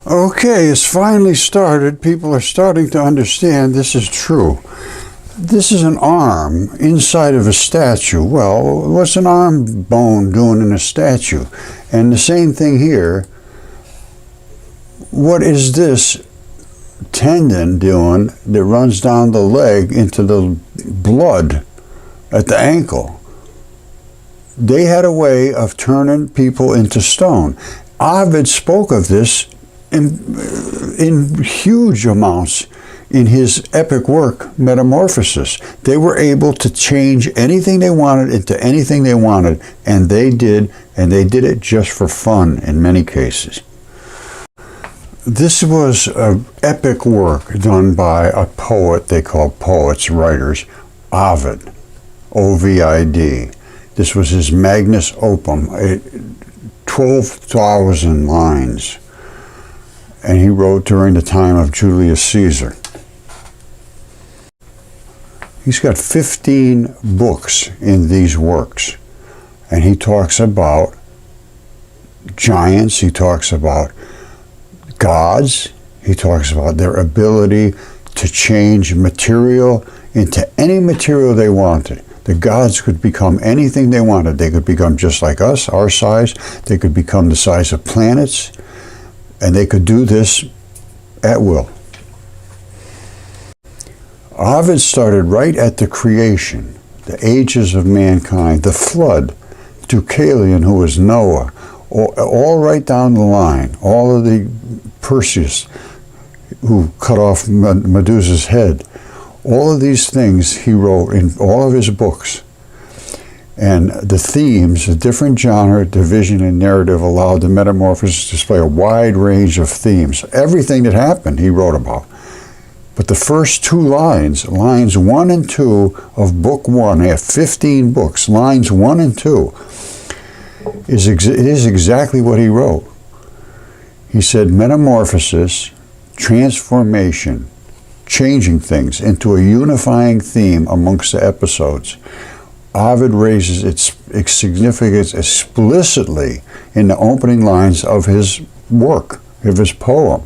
Okay, it's finally started. People are starting to understand this is true. This is an arm inside of a statue. Well, what's an arm bone doing in a statue? And the same thing here. What is this tendon doing that runs down the leg into the blood at the ankle? They had a way of turning people into stone. Ovid spoke of this in huge amounts in his epic work, Metamorphosis. They were able to change anything they wanted into anything they wanted, and they did it just for fun in many cases. This was an epic work done by a poet they call poets, writers, Ovid, O-V-I-D. This was his magnus opum, 12,000 lines. And he wrote during the time of Julius Caesar. He's got 15 books in these works. And he talks about giants, he talks about gods, he talks about their ability to change material into any material they wanted. The gods could become anything they wanted. They could become just like us, our size. They could become the size of planets. And they could do this at will. Ovid started right at the creation, the ages of mankind, the flood, Deucalion, who was Noah, all right down the line, all of the Perseus, who cut off Medusa's head. All of these things he wrote in all of his books. And the themes, the different genre, division, and narrative allowed the Metamorphoses to display a wide range of themes. Everything that happened, he wrote about. But the first two lines 1 and 2 of Book 1, they have 15 books, lines 1 and 2, it is exactly what he wrote. He said, Metamorphosis, transformation, changing things into a unifying theme amongst the episodes. Ovid raises its significance explicitly in the opening lines of his work, of his poem.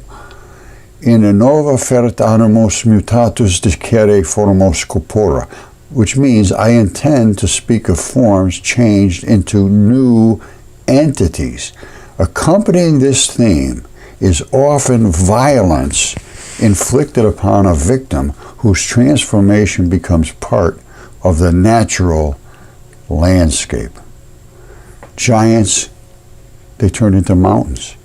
In nova fert animus mutatas dicere formas corpora, which means I intend to speak of forms changed into new entities. Accompanying this theme is often violence inflicted upon a victim whose transformation becomes part of the natural landscape. Giants, they turn into mountains.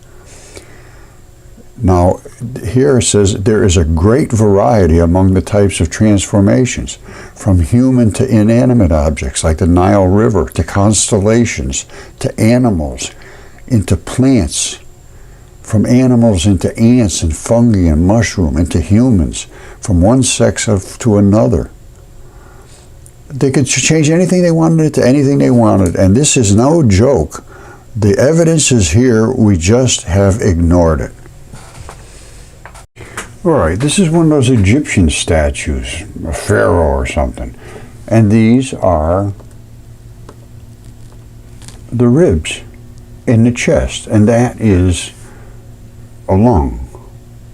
Now, here it says there is a great variety among the types of transformations, from human to inanimate objects like the Nile River, to constellations, to animals, into plants, from animals into ants and fungi and mushroom, into humans, from one sex to another. They could change anything they wanted to anything they wanted, and this is no joke. The evidence is here, we just have ignored it. All right, this is one of those Egyptian statues, a pharaoh or something, and these are the ribs in the chest, and that is a lung.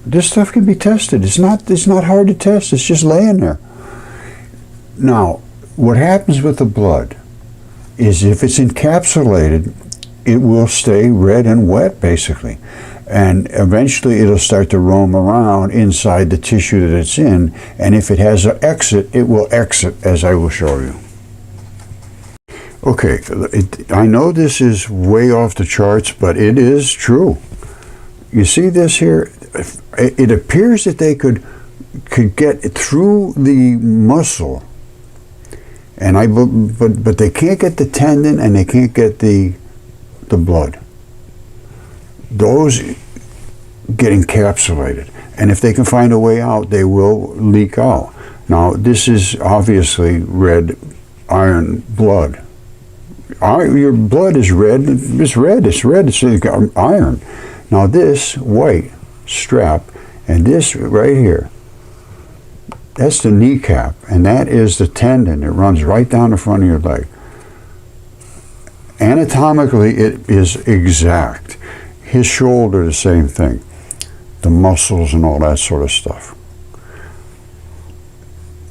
This stuff can be tested. It's not hard to test. It's just laying there. Now, what happens with the blood is if it's encapsulated, it will stay red and wet, basically. And eventually it'll start to roam around inside the tissue that it's in, and if it has an exit, it will exit, as I will show you. Okay, I know this is way off the charts, but it is true. You see this here? It appears that they could get through the muscle, and but they can't get the tendon and they can't get the blood. Those get encapsulated, and if they can find a way out, they will leak out. Now, this is obviously red iron blood. Your blood is red. It's red. It's red. It's iron. Now, this white strap and this right here, that's the kneecap, and that is the tendon that runs right down the front of your leg. Anatomically, it is exact. His shoulder, the same thing. the muscles and all that sort of stuff.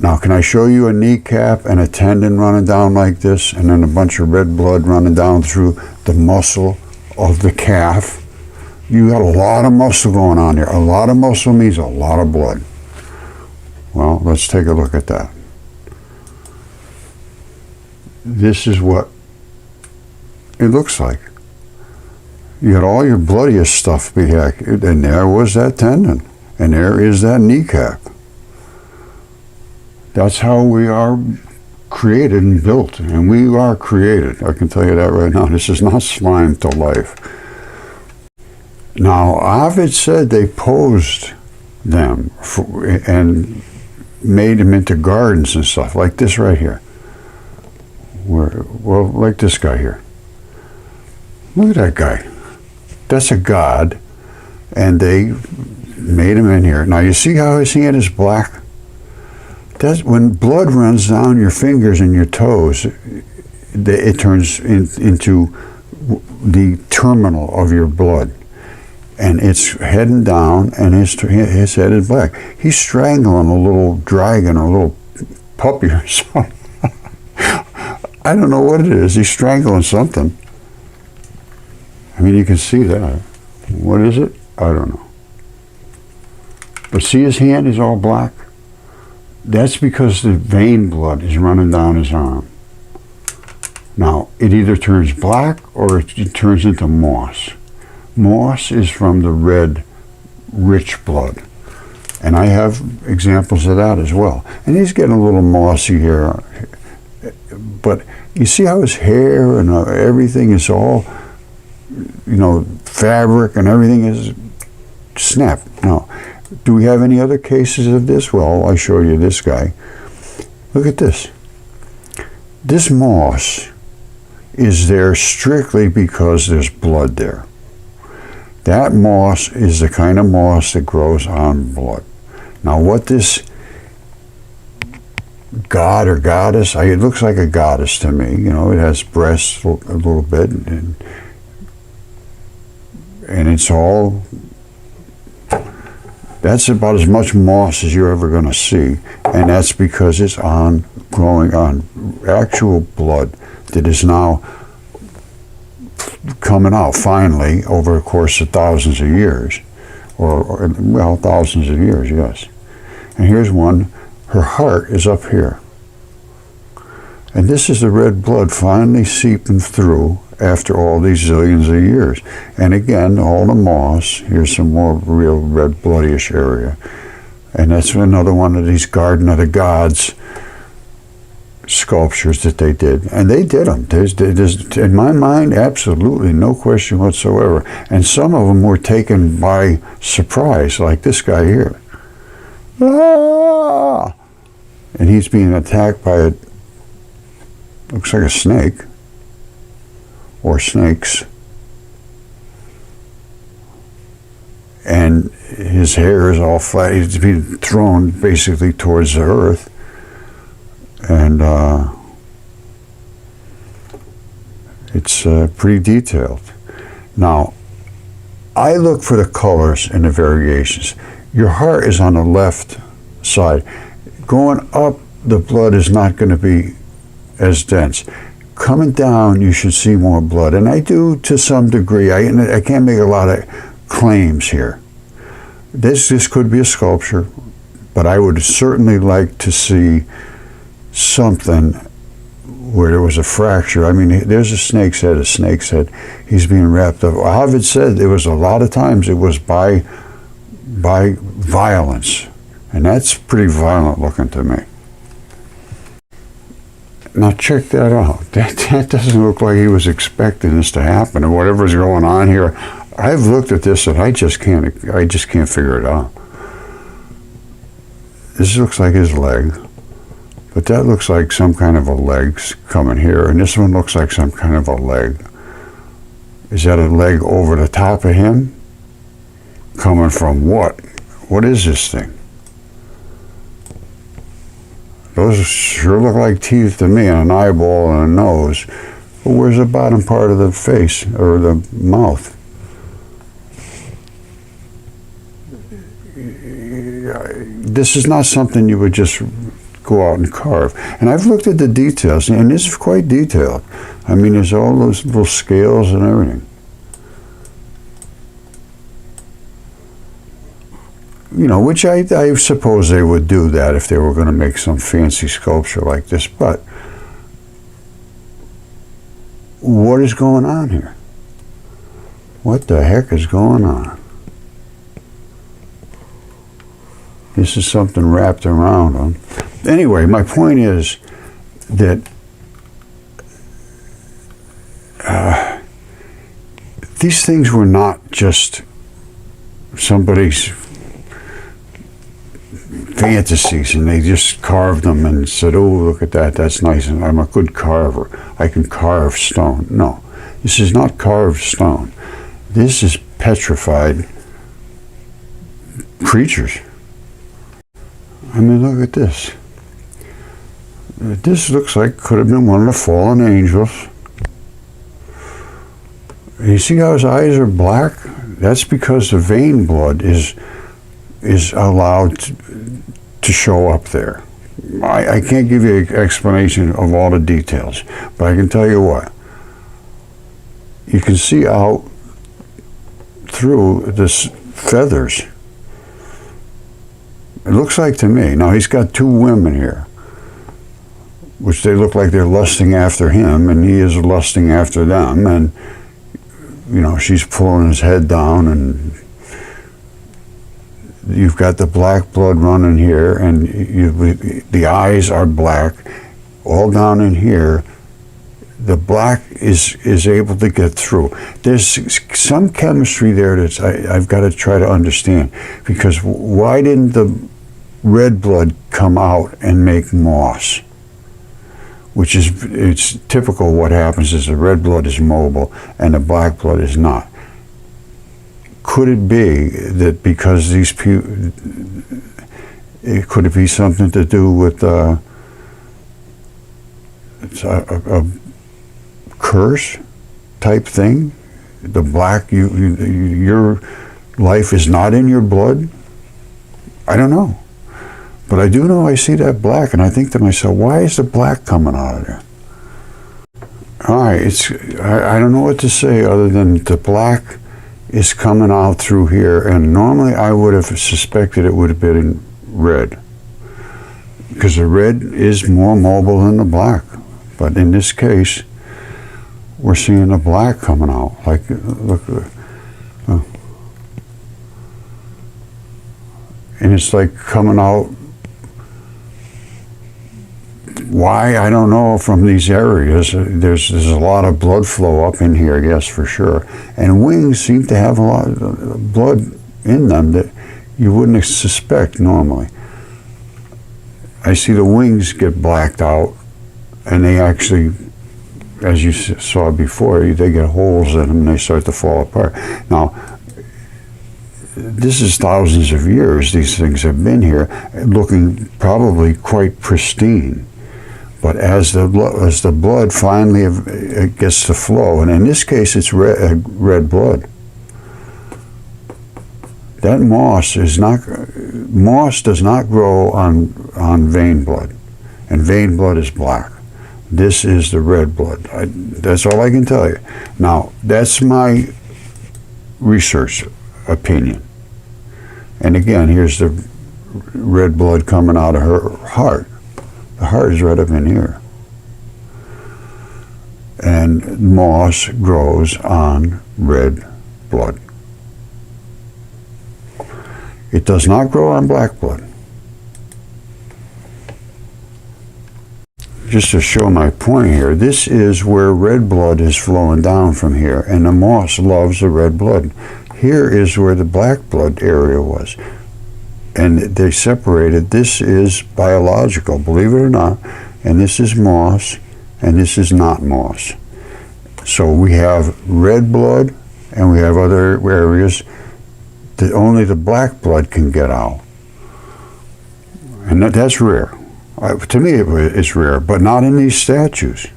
Now, can I show you a kneecap and a tendon running down like this, and then a bunch of red blood running down through the muscle of the calf? You got a lot of muscle going on there. A lot of muscle means a lot of blood. Well, let's take a look at that. This is what it looks like. You got all your bloodiest stuff back, and there was that tendon, and there is that kneecap. That's how we are created and built, and we are created. I can tell you that right now. This is not slime to life. Now, Ovid said they posed them and made them into gardens and stuff, like this right here. Well, like this guy here. Look at that guy. That's a god, and they made him in here. Now, you see how his hand is black? That's when blood runs down your fingers and your toes, it turns into the terminal of your blood. And it's heading down, and his head is black. He's strangling a little dragon, a little puppy or something. I don't know what it is. He's strangling something. I mean, you can see that. What is it? I don't know. But see his hand is all black? That's because the vein blood is running down his arm. Now, it either turns black or it turns into moss. Moss is from the red, rich blood. And I have examples of that as well. And he's getting a little mossy here. But you see how his hair and everything is all, fabric and everything is snap. Now, do we have any other cases of this? Well, I show you this guy. Look at this. This moss is there strictly because there's blood there. That moss is the kind of moss that grows on blood. Now, what this god or goddess, it looks like a goddess to me. It has breasts a little bit, and it's all. That's about as much moss as you're ever going to see, and that's because it's growing on actual blood that is now coming out finally over a course of thousands of years, or thousands of years, yes. And here's one. Her heart is up here, and this is the red blood finally seeping through after all these zillions of years. And again, all the moss. Here's some more real red bloodyish area, and that's another one of these Garden of the Gods sculptures that they did. And they did them. There's, in my mind, absolutely no question whatsoever. And some of them were taken by surprise, like this guy here. Ah! And he's being attacked by looks like a snake, or snakes. And his hair is all flat. He's being thrown basically towards the earth. And it's pretty detailed. Now, I look for the colors and the variations. Your heart is on the left side. Going up, the blood is not going to be as dense. Coming down, you should see more blood. And I do to some degree. I can't make a lot of claims here. This could be a sculpture, but I would certainly like to see something where there was a fracture. I mean, there's a snake's head. He's being wrapped up. Ovid said there was a lot of times it was by violence, and that's pretty violent looking to me. Now check that out. That doesn't look like he was expecting this to happen, or whatever's going on here. I've looked at this and I just can't figure it out. This looks like his leg, but that looks like some kind of a leg coming here, and this one looks like some kind of a leg. Is that a leg over the top of him? Coming from what? What is this thing? Those sure look like teeth to me, and an eyeball and a nose. But where's the bottom part of the face, or the mouth? this is not something you would just go out and carve. And I've looked at the details, and this is quite detailed. I mean, there's all those little scales and everything. You know, which I suppose they would do that if they were going to make some fancy sculpture like this. But what is going on here? What the heck is going on? This is something wrapped around them. Anyway, my point is that these things were not just somebody's fantasies, and they just carved them and said, oh, look at that, that's nice, and I'm a good carver, I can carve stone. No, this is not carved stone. This is petrified creatures. I mean, look at this. This looks like could have been one of the fallen angels. You see how his eyes are black? That's because the vein blood is allowed to show up there. I can't give you an explanation of all the details, but I can tell you what. You can see out through this feathers. It looks like to me. Now he's got two women here, which they look like they're lusting after him, and he is lusting after them, and you know, she's pulling his head down, and you've got the black blood running here, and the eyes are black, all down in here. The black is able to get through. There's some chemistry there that I've got to try to understand, because why didn't the red blood come out and make moss? Which is, it's typical. What happens is the red blood is mobile and the black blood is not. Could it be that because these could it be something to do with it's a curse type thing? The black, your life is not in your blood? I don't know. But I do know I see that black, and I think to myself, why is the black coming out of there? All right, I don't know what to say other than the black is coming out through here, and normally I would have suspected it would have been red, because the red is more mobile than the black. But in this case, we're seeing the black coming out. Like, look, and it's like coming out. Why, I don't know, from these areas. There's a lot of blood flow up in here, yes, for sure. And wings seem to have a lot of blood in them that you wouldn't suspect normally. I see the wings get blacked out, and they actually, as you saw before, they get holes in them and they start to fall apart. Now, this is thousands of years these things have been here, looking probably quite pristine. But as the blood finally gets to flow, and in this case it's red blood. That moss does not grow on vein blood, and vein blood is black. This is the red blood. That's all I can tell you. Now, that's my research opinion. And again, here's the red blood coming out of her heart. The heart is right up in here. And moss grows on red blood. It does not grow on black blood. Just to show my point here, this is where red blood is flowing down from here, and the moss loves the red blood. Here is where the black blood area was. And they separated. This is biological, believe it or not, and this is moss, and this is not moss. So we have red blood, and we have other areas that only the black blood can get out. And that's rare. To me, it's rare, but not in these statues.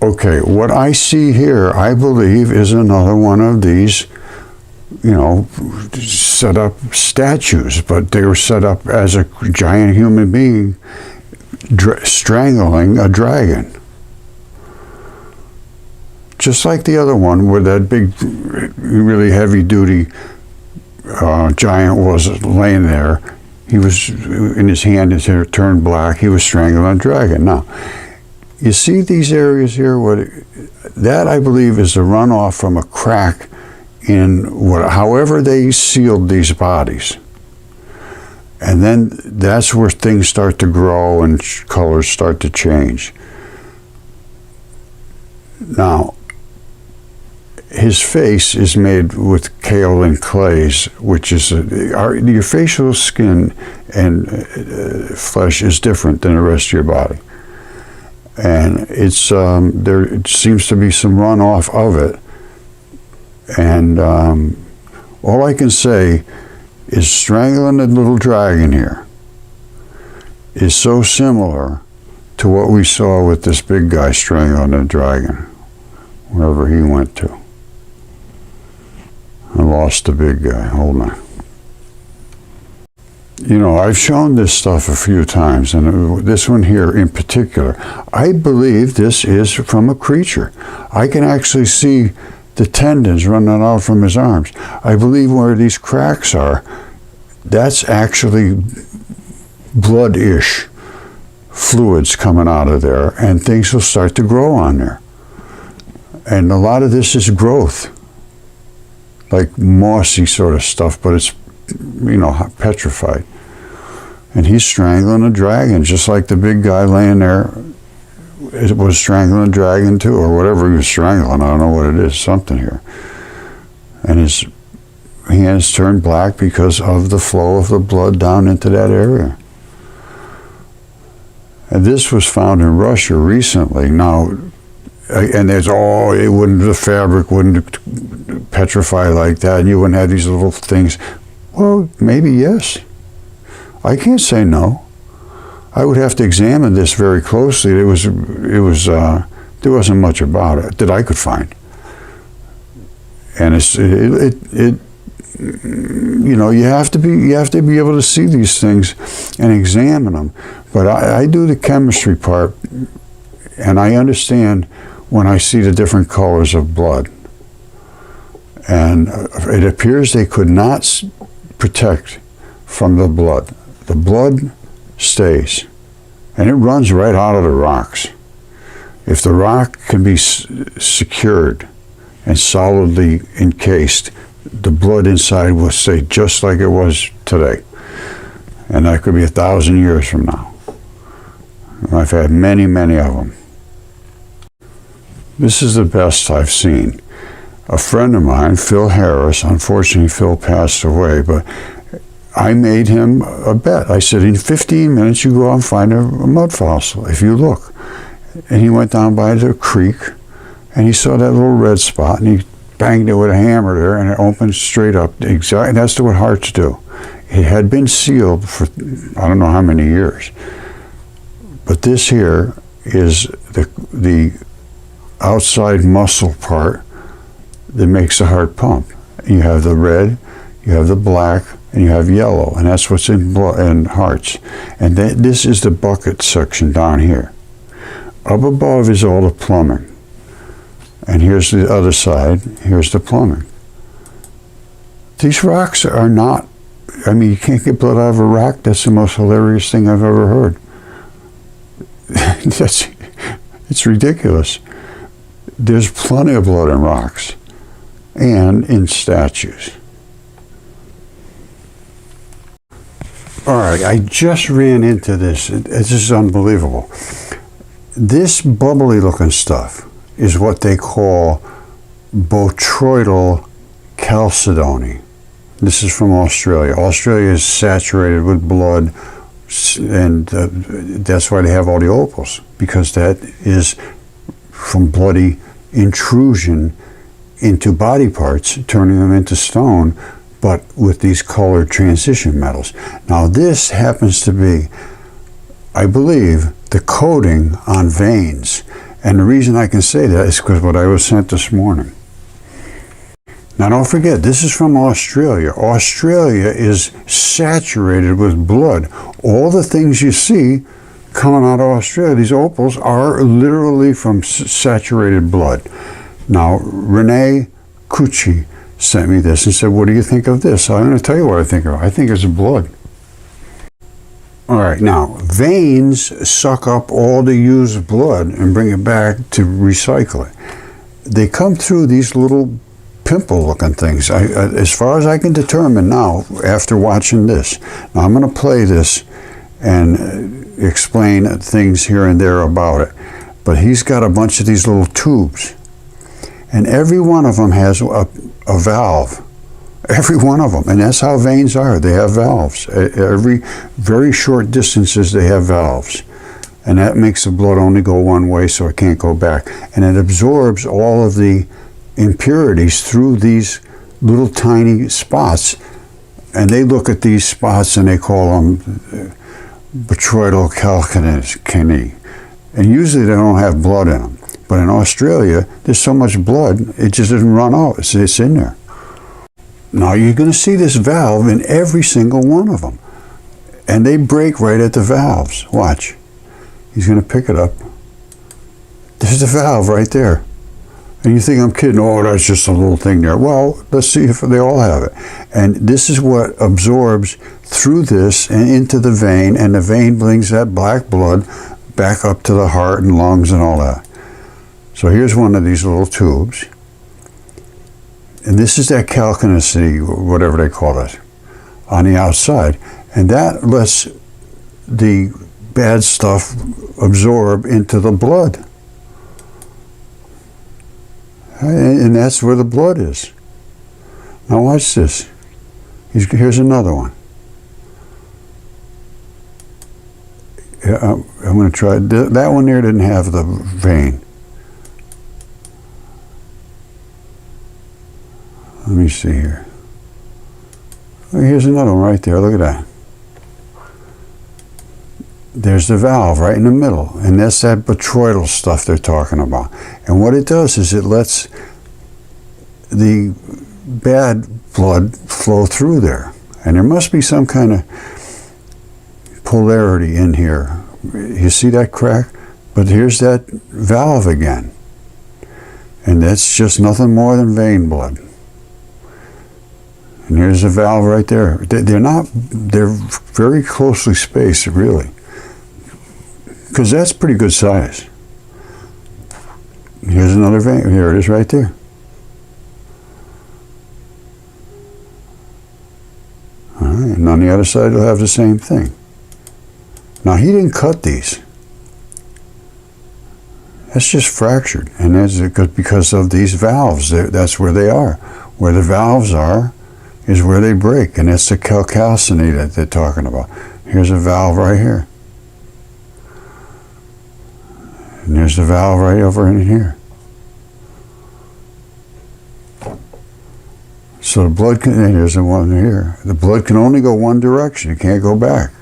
Okay, what I see here, I believe, is another one of these set up statues, but they were set up as a giant human being strangling a dragon. Just like the other one, where that big, really heavy-duty giant was laying there. He was, in his hand, his hair turned black. He was strangling a dragon. Now, you see these areas here? That, I believe, is the runoff from a crack in however they sealed these bodies. And then that's where things start to grow and colors start to change. Now, his face is made with kaolin clays, which is your facial skin and flesh is different than the rest of your body, and it's there seems to be some runoff of it, and all I can say is strangling the little dragon here is so similar to what we saw with this big guy strangling the dragon wherever he went to. I lost the big guy. Hold on. I've shown this stuff a few times, and this one here in particular, I believe this is from a creature. I can actually see the tendons running out from his arms. I believe where these cracks are, that's actually blood-ish fluids coming out of there, and things will start to grow on there. And a lot of this is growth, like mossy sort of stuff, but it's, petrified. And he's strangling a dragon, just like the big guy laying there was strangling a dragon too, or whatever he was strangling. I don't know what it is, something here. And his hands turned black because of the flow of the blood down into that area. And this was found in Russia recently. Now, and the fabric wouldn't petrify like that, and you wouldn't have these little things. Well, maybe yes. I can't say no. I would have to examine this very closely. There wasn't much about it that I could find. And you have to be able to see these things and examine them. But I do the chemistry part, and I understand when I see the different colors of blood. And it appears they could not protect from the blood. The blood stays, and it runs right out of the rocks. If the rock can be secured and solidly encased, the blood inside will stay just like it was today. And that could be 1,000 years from now. I've had many, many of them. This is the best I've seen. A friend of mine, Phil Harris, unfortunately Phil passed away, but I made him a bet. I said, in 15 minutes you go out and find a mud fossil, if you look. And he went down by the creek, and he saw that little red spot, and he banged it with a hammer there, and it opened straight up. Exactly, that's what hearts do. It had been sealed for I don't know how many years. But this here is the outside muscle part that makes the heart pump. You have the red, you have the black, and you have yellow, and that's what's in blood and hearts. And this is the bucket section down here. Up above is all the plumbing. And here's the other side, here's the plumbing. These rocks are not, you can't get blood out of a rock. That's the most hilarious thing I've ever heard. It's ridiculous. There's plenty of blood in rocks and in statues. All right, I just ran into this. This is unbelievable. This bubbly looking stuff is what they call botryoidal chalcedony. This is from Australia. Australia is saturated with blood, and that's why they have all the opals, because that is from bloody intrusion into body parts, turning them into stone, but with these colored transition metals. Now this happens to be, I believe, the coating on veins. And the reason I can say that is because what I was sent this morning. Now don't forget, this is from Australia. Australia is saturated with blood. All the things you see coming out of Australia, these opals, are literally from saturated blood. Now, Renee Cucci sent me this and said, what do you think of this? I'm going to tell you what I think of it. I think it's blood. All right, now, veins suck up all the used blood and bring it back to recycle it. They come through these little pimple-looking things. As far as I can determine now, after watching this, now I'm going to play this and explain things here and there about it. But he's got a bunch of these little tubes, and every one of them has a valve. Every one of them, and that's how veins are. They have valves. Every very short distances, they have valves, and that makes the blood only go one way, so it can't go back, and it absorbs all of the impurities through these little tiny spots. And they look at these spots and they call them botryoidal calcini, and usually they don't have blood in them. But in Australia, there's so much blood, it just doesn't run out. It's in there. Now you're going to see this valve in every single one of them, and they break right at the valves. Watch. He's going to pick it up. There's the valve right there. And you think I'm kidding? Oh, that's just a little thing there. Well, let's see if they all have it. And this is what absorbs through this and into the vein, and the vein brings that black blood back up to the heart and lungs and all that. So here's one of these little tubes. And this is that calcanicity, whatever they call it, on the outside. And that lets the bad stuff absorb into the blood. And that's where the blood is. Now watch this. Here's another one. I'm going to try. That one there didn't have the vein. Let me see here. Here's another one right there. Look at that. There's the valve right in the middle, and that's that botryoidal stuff they're talking about. And what it does is it lets the bad blood flow through there. And there must be some kind of polarity in here. You see that crack? But here's that valve again. And that's just nothing more than vein blood. And here's the valve right there. They're very closely spaced, really. Because that's pretty good size. Here's another vein. Here it is right there. All right, and on the other side, it'll have the same thing. Now, he didn't cut these. That's just fractured, and that's because of these valves. That's where they are. Where the valves are is where they break, and that's the calcalciny that they're talking about. Here's a valve right here. And there's the valve right over in here. So the blood can, and here's the one here. The blood can only go one direction. It can't go back.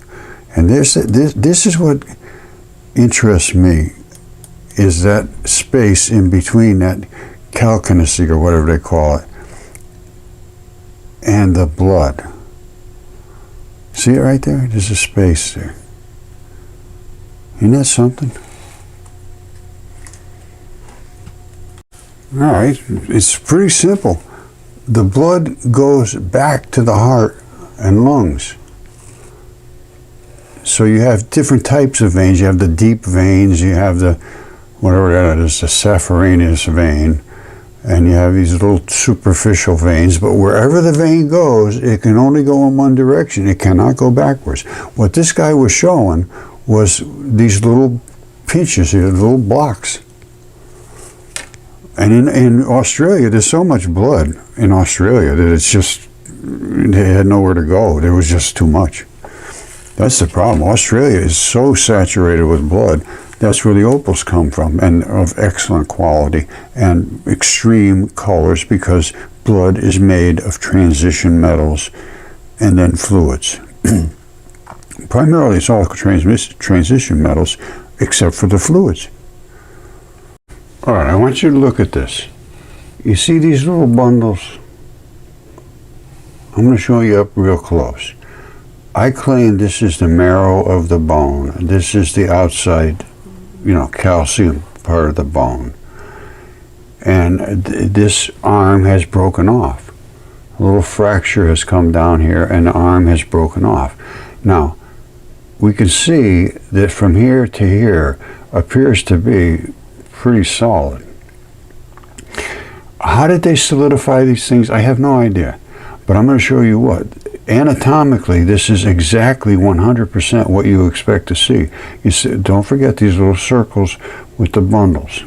And this is what interests me, is that space in between that calcanicity, or whatever they call it, and the blood. See it right there? There's a space there. Isn't that something? All right, it's pretty simple. The blood goes back to the heart and lungs. So you have different types of veins. You have the deep veins, you have the, whatever that is, the saphenous vein, and you have these little superficial veins. But wherever the vein goes, it can only go in one direction. It cannot go backwards. What this guy was showing was these little pinches here, little blocks. And in Australia, there's so much blood in Australia that it's just, they had nowhere to go. There was just too much. That's the problem. Australia is so saturated with blood. That's where the opals come from, and of excellent quality and extreme colors, because blood is made of transition metals and then fluids. Primarily, it's all transition metals, except for the fluids. All right, I want you to look at this. You see these little bundles I'm going to show you up real close. I claim this is the marrow of the bone. This is the outside, calcium part of the bone. And this arm has broken off. A little fracture has come down here and the arm has broken off. Now, we can see that from here to here appears to be pretty solid. How did they solidify these things? I have no idea. But I'm going to show you what. Anatomically, this is exactly 100% what you expect to see. You see, don't forget these little circles with the bundles.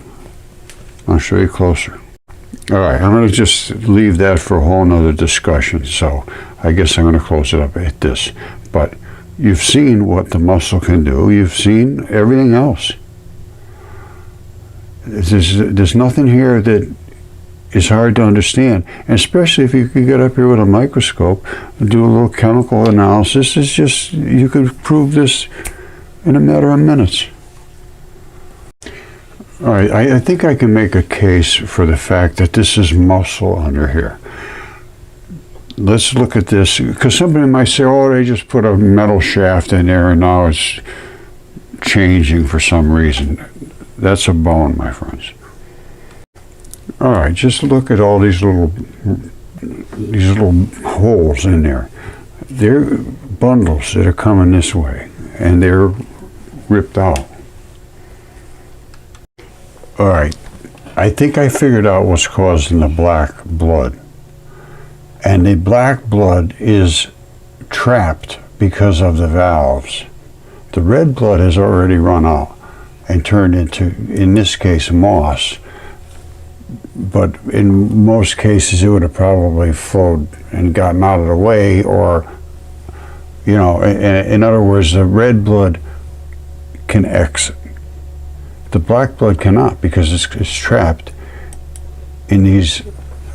I'll show you closer. All right, I'm going to just leave that for a whole nother discussion. So I guess I'm going to close it up at this. But you've seen what the muscle can do. You've seen everything else. There's nothing here that is hard to understand, and especially if you could get up here with a microscope and do a little chemical analysis. It's just, you could prove this in a matter of minutes. All right, I think I can make a case for the fact that this is muscle under here. Let's look at this, because somebody might say, oh, they just put a metal shaft in there and now it's changing for some reason. That's a bone, my friends. All right, just look at all these little holes in there. They're bundles that are coming this way, and they're ripped out. All right, I think I figured out what's causing the black blood. And the black blood is trapped because of the valves. The red blood has already run out and turned into, in this case, moss. But in most cases, it would have probably flowed and gotten out of the way, or, in other words, the red blood can exit. The black blood cannot, because it's trapped in these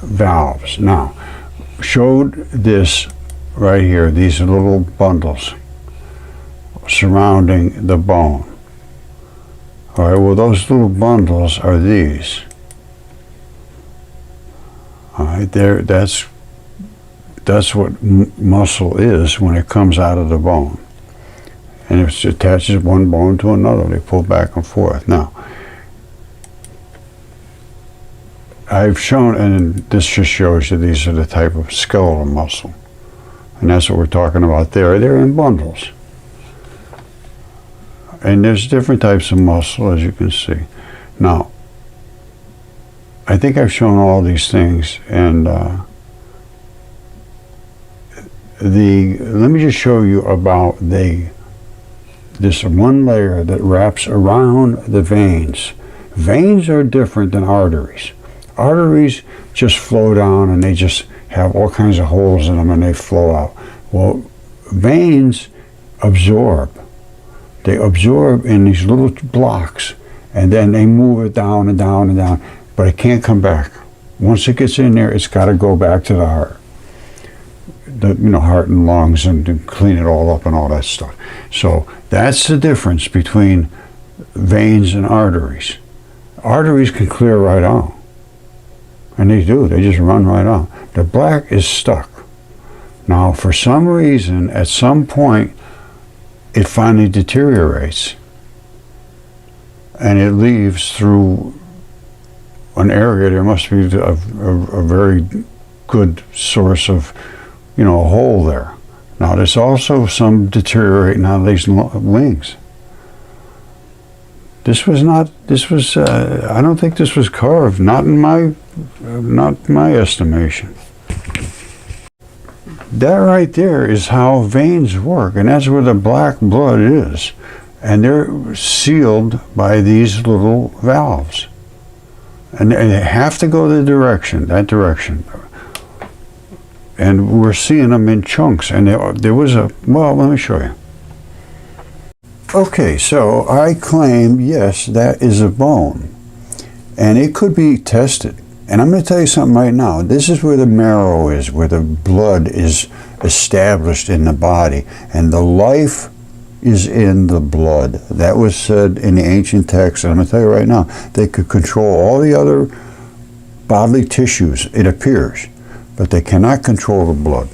valves. Now, showed this right here, these little bundles surrounding the bone. All right, well, those little bundles are these. All right, there. That's what muscle is when it comes out of the bone, and it attaches one bone to another. They pull back and forth. Now, I've shown, and this just shows you these are the type of skeletal muscle, and that's what we're talking about there. They're in bundles, and there's different types of muscle, as you can see. Now, I think I've shown all these things, and let me just show you about this one layer that wraps around the veins. Veins are different than arteries. Arteries just flow down and they just have all kinds of holes in them and they flow out. Well, veins absorb. They absorb in these little blocks, and then they move it down and down and down. But it can't come back. Once it gets in there, it's got to go back to the heart. Heart and lungs, and clean it all up and all that stuff. So that's the difference between veins and arteries. Arteries can clear right out. And they do. They just run right out. The black is stuck. Now, for some reason, at some point, it finally deteriorates. And it leaves through an area. There must be a very good source of, a hole there. Now, there's also some deteriorating out of these wings. I don't think this was carved, not in my estimation. That right there is how veins work, and that's where the black blood is. And they're sealed by these little valves. And they have to go that direction. And we're seeing them in chunks. And there was well, let me show you. Okay, so I claim, yes, that is a bone. And it could be tested. And I'm going to tell you something right now. This is where the marrow is, where the blood is established in the body. And the life is in the blood. That was said in the ancient texts, and I'm going to tell you right now, they could control all the other bodily tissues, it appears, but they cannot control the blood.